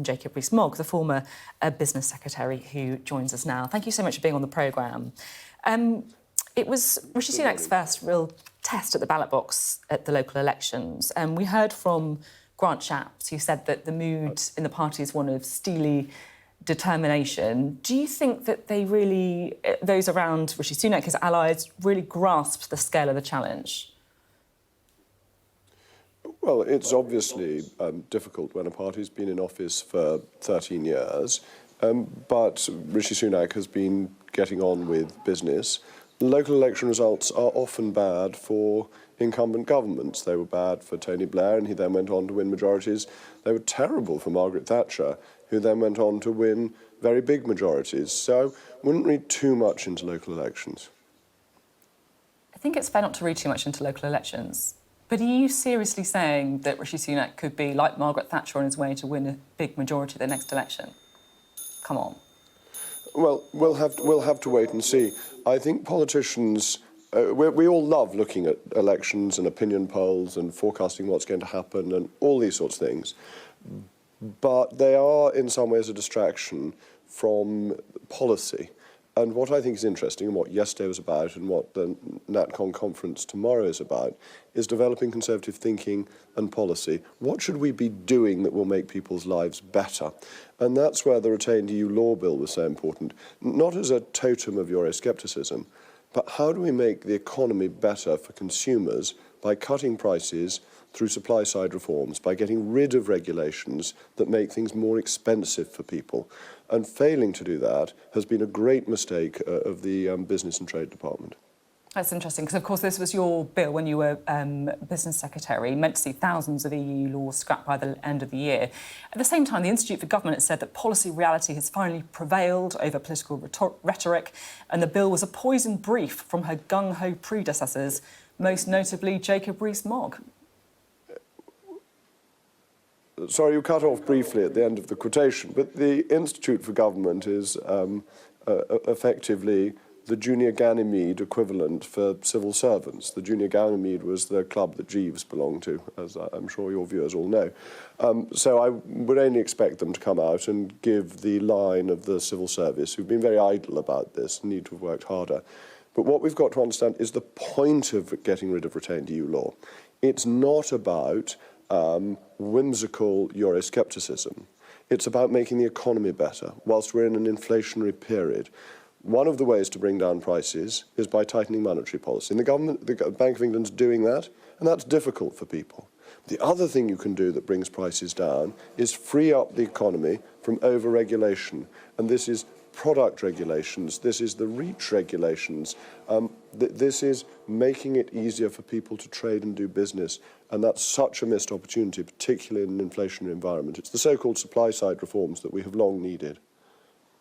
Jacob Rees-Mogg, the former business secretary who joins us now. Thank you so much for being on the programme. It was Rishi Sunak's first real test at the ballot box at the local elections. We heard from Grant Shapps, who said that the mood in the party is one of steely determination. Do you think that those around Rishi Sunak, his allies, really grasped the scale of the challenge? Well, it's obviously difficult when a party's been in office for 13 years, but Rishi Sunak has been getting on with business. Local election results are often bad for incumbent governments. They were bad for Tony Blair, and he then went on to win majorities. They were terrible for Margaret Thatcher, who then went on to win very big majorities. So I wouldn't read too much into local elections. I think it's fair not to read too much into local elections. But are you seriously saying that Rishi Sunak could be like Margaret Thatcher on his way to win a big majority at the next election? Come on. Well, we'll have to wait and see. I think politicians, we all love looking at elections and opinion polls and forecasting what's going to happen and all these sorts of things. But they are, in some ways, a distraction from policy. And what I think is interesting, and what yesterday was about, and what the NatCon conference tomorrow is about, is developing Conservative thinking and policy. What should we be doing that will make people's lives better? And that's where the retained EU law bill was so important, not as a totem of Euroscepticism, but how do we make the economy better for consumers by cutting prices through supply-side reforms, by getting rid of regulations that make things more expensive for people. And failing to do that has been a great mistake of the Business and Trade Department. That's interesting, because, of course, this was your bill when you were Business Secretary, meant to see thousands of EU laws scrapped by the end of the year. At the same time, the Institute for Government has said that policy reality has finally prevailed over political rhetoric, and the bill was a poisoned brief from her gung-ho predecessors, most notably Jacob Rees-Mogg. Sorry, you cut off briefly at the end of the quotation, but the Institute for Government is effectively the junior Ganymede equivalent for civil servants. The junior Ganymede was the club that Jeeves belonged to, as I'm sure your viewers all know. So I would only expect them to come out and give the line of the civil service, who've been very idle about this, need to have worked harder. But what we've got to understand is the point of getting rid of retained EU law. It's not about whimsical Euroscepticism. It's about making the economy better, whilst we're in an inflationary period. One of the ways to bring down prices is by tightening monetary policy. And the Bank of England's doing that, and that's difficult for people. The other thing you can do that brings prices down is free up the economy from over-regulation. And this is product regulations, this is the REACH regulations, this is making it easier for people to trade and do business, and that's such a missed opportunity, particularly in an inflationary environment. It's the so-called supply-side reforms that we have long needed.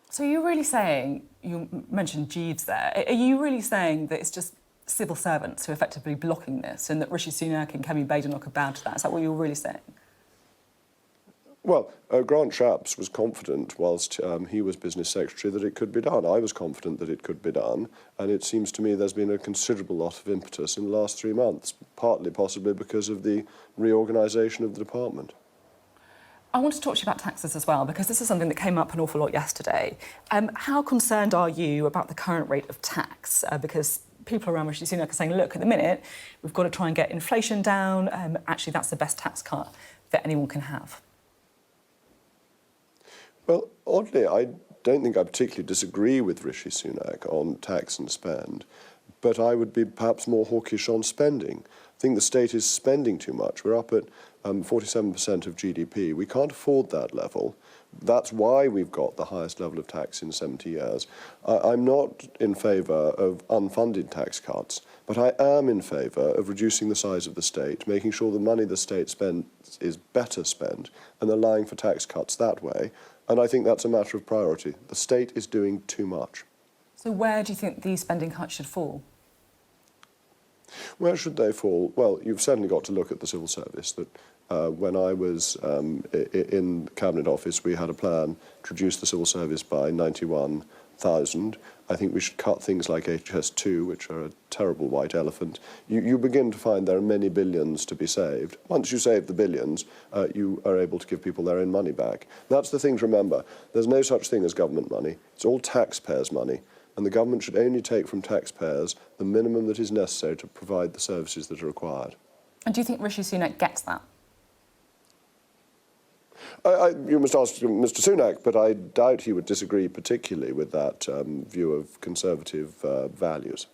So you're really saying, you mentioned Jeeves there, are you really saying that it's just civil servants who are effectively blocking this, and that Rishi Sunak and Kemi Badenoch are bound to that? Is that what you're really saying? Well, Grant Shapps was confident, whilst he was Business Secretary, that it could be done. I was confident that it could be done, and it seems to me there's been a considerable lot of impetus in the last 3 months, partly possibly because of the reorganisation of the department. I want to talk to you about taxes as well, because this is something that came up an awful lot yesterday. How concerned are you about the current rate of tax? Because people around Rishi Sunak are saying, look, at the minute, we've got to try and get inflation down. Actually, that's the best tax cut that anyone can have. Well, oddly, I don't think I particularly disagree with Rishi Sunak on tax and spend, but I would be perhaps more hawkish on spending. I think the state is spending too much. We're up at 47% of GDP. We can't afford that level. That's why we've got the highest level of tax in 70 years. I'm not in favour of unfunded tax cuts, but I am in favour of reducing the size of the state, making sure the money the state spends is better spent, and allowing for tax cuts that way. And I think that's a matter of priority. The state is doing too much. So where do you think these spending cuts should fall? Where should they fall? Well, you've certainly got to look at the civil service. That when I was in the Cabinet Office, we had a plan to reduce the civil service by 91 100,000. I think we should cut things like HS2, which are a terrible white elephant. You begin to find there are many billions to be saved. Once you save the billions, you are able to give people their own money back. That's the thing to remember. There's no such thing as government money. It's all taxpayers' money. And the government should only take from taxpayers the minimum that is necessary to provide the services that are required. And do you think Rishi Sunak gets that? You must ask Mr. Sunak, but I doubt he would disagree particularly with that view of conservative values.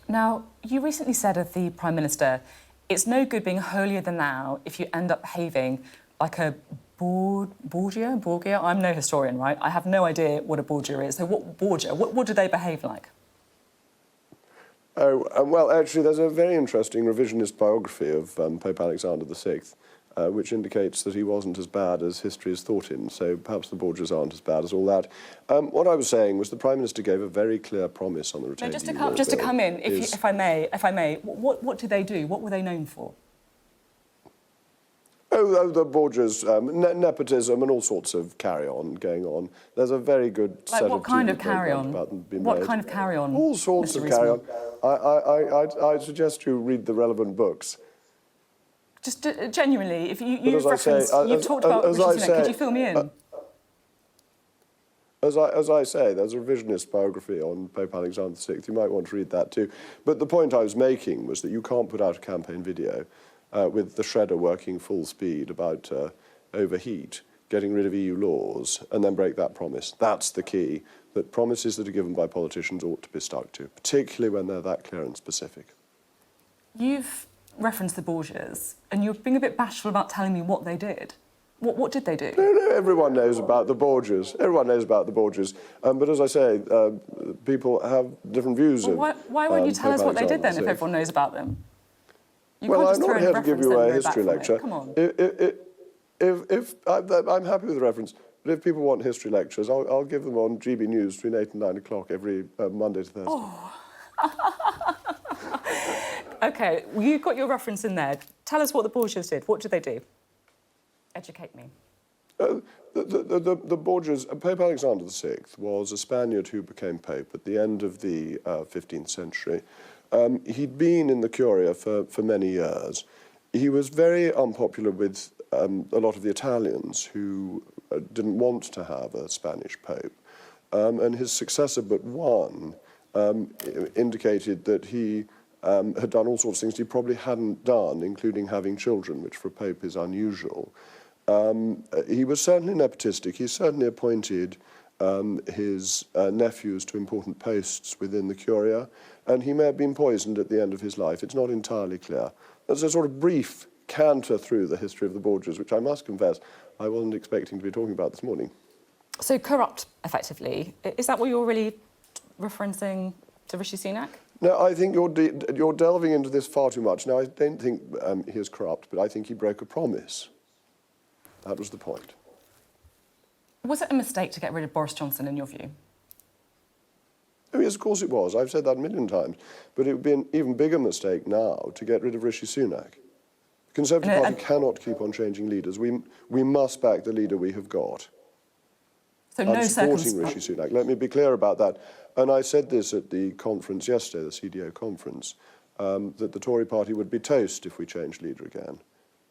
Now, you recently said of the Prime Minister, it's no good being holier than thou if you end up behaving like a Borgia? I'm no historian, right? I have no idea what a Borgia is. So what do they behave like? Oh, well, actually, there's a very interesting revisionist biography of Pope Alexander VI, which indicates that he wasn't as bad as history has thought him, so perhaps the Borgias aren't as bad as all that. What I was saying was the Prime Minister gave a very clear promise on the Retain No, just to come in, if I may, what did they do? What were they known for? Oh, the Borgias, nepotism and all sorts of carry-on going on. There's a very good set of what kind of carry-on? What kind of carry-on? All sorts of carry-on. I suggest you read the relevant books. Just genuinely, if you've talked about Rishi Sunak, could you fill me in? As I say, there's a revisionist biography on Pope Alexander VI. You might want to read that too. But the point I was making was that you can't put out a campaign video with the shredder working full speed about overheat, getting rid of EU laws, and then break that promise. That's the key, that promises that are given by politicians ought to be stuck to, particularly when they're that clear and specific. You've referenced the Borgias, and you're being a bit bashful about telling me what they did. What did they do? No, everyone knows about the Borgias. Everyone knows about the Borgias. But as I say, people have different views of why won't you tell us what they did then, if everyone knows about them? Well, I'm not here to give you a history lecture. Come on. If I'm happy with the reference, but if people want history lectures, I'll give them on GB News between 8 and 9 o'clock every Monday to Thursday. Oh. OK, well, you got your reference in there. Tell us what the Borgias did. What did they do? Educate me. The Borgias, Pope Alexander VI was a Spaniard who became Pope at the end of the 15th century. He'd been in the Curia for many years. He was very unpopular with a lot of the Italians who didn't want to have a Spanish Pope. And his successor, but one, indicated that he had done all sorts of things he probably hadn't done, including having children, which for a Pope is unusual. He was certainly nepotistic. He certainly appointed his nephews to important posts within the Curia, and he may have been poisoned at the end of his life. It's not entirely clear. There's a sort of brief canter through the history of the Borgias, which I must confess I wasn't expecting to be talking about this morning. So corrupt, effectively. Is that what you're really referencing to Rishi Sunak? No, I think you're delving into this far too much. Now, I don't think he is corrupt, but I think he broke a promise. That was the point. Was it a mistake to get rid of Boris Johnson, in your view? Oh, yes, of course it was. I've said that a million times. But it would be an even bigger mistake now to get rid of Rishi Sunak. The Conservative Party cannot keep on changing leaders. We must back the leader we have got. So no supporting Rishi Sunak. Let me be clear about that. And I said this at the conference yesterday, the CDO conference, that the Tory party would be toast if we changed leader again.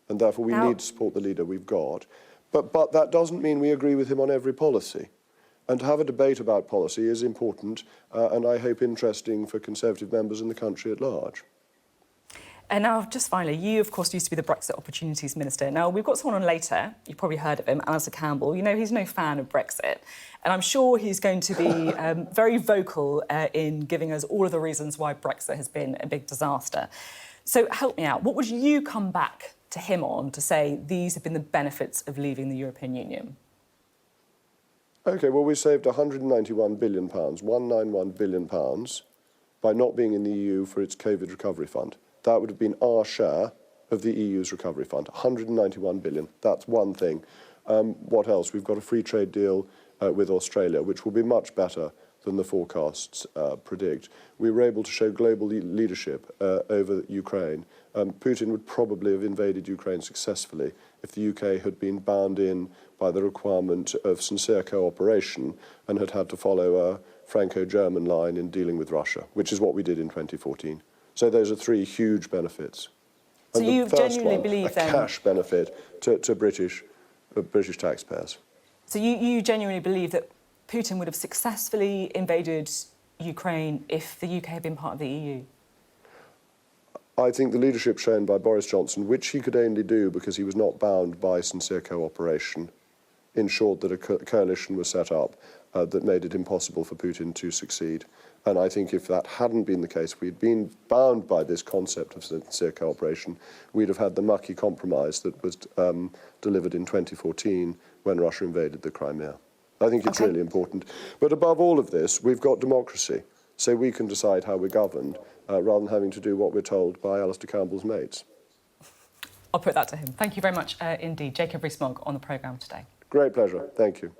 And therefore we need to support the leader we've got. But that doesn't mean we agree with him on every policy. And to have a debate about policy is important, and I hope interesting for Conservative members in the country at large. And now, just finally, you, of course, used to be the Brexit Opportunities Minister. Now, we've got someone on later, you've probably heard of him, Alistair Campbell. You know, he's no fan of Brexit. And I'm sure he's going to be very vocal in giving us all of the reasons why Brexit has been a big disaster. So help me out. What would you come back to him on to say these have been the benefits of leaving the European Union? OK, well, we saved £191 billion, £191 billion, by not being in the EU for its COVID recovery fund. That would have been our share of the EU's recovery fund, 191 billion. That's one thing. What else? We've got a free trade deal with Australia, which will be much better than the forecasts predict. We were able to show global leadership over Ukraine. Putin would probably have invaded Ukraine successfully if the UK had been bound in by the requirement of sincere cooperation and had to follow a Franco-German line in dealing with Russia, which is what we did in 2014. So those are three huge benefits. So And you the first genuinely one, believe a then... cash benefit to British taxpayers. So you genuinely believe that Putin would have successfully invaded Ukraine if the UK had been part of the EU? I think the leadership shown by Boris Johnson, which he could only do because he was not bound by sincere cooperation, ensured that a coalition was set up that made it impossible for Putin to succeed. And I think if that hadn't been the case, we'd been bound by this concept of sincere cooperation, we'd have had the mucky compromise that was delivered in 2014 when Russia invaded the Crimea. I think it's really important. But above all of this, we've got democracy, so we can decide how we're governed rather than having to do what we're told by Alistair Campbell's mates. I'll put that to him. Thank you very much indeed. Jacob Rees-Mogg on the programme today. Great pleasure. Thank you.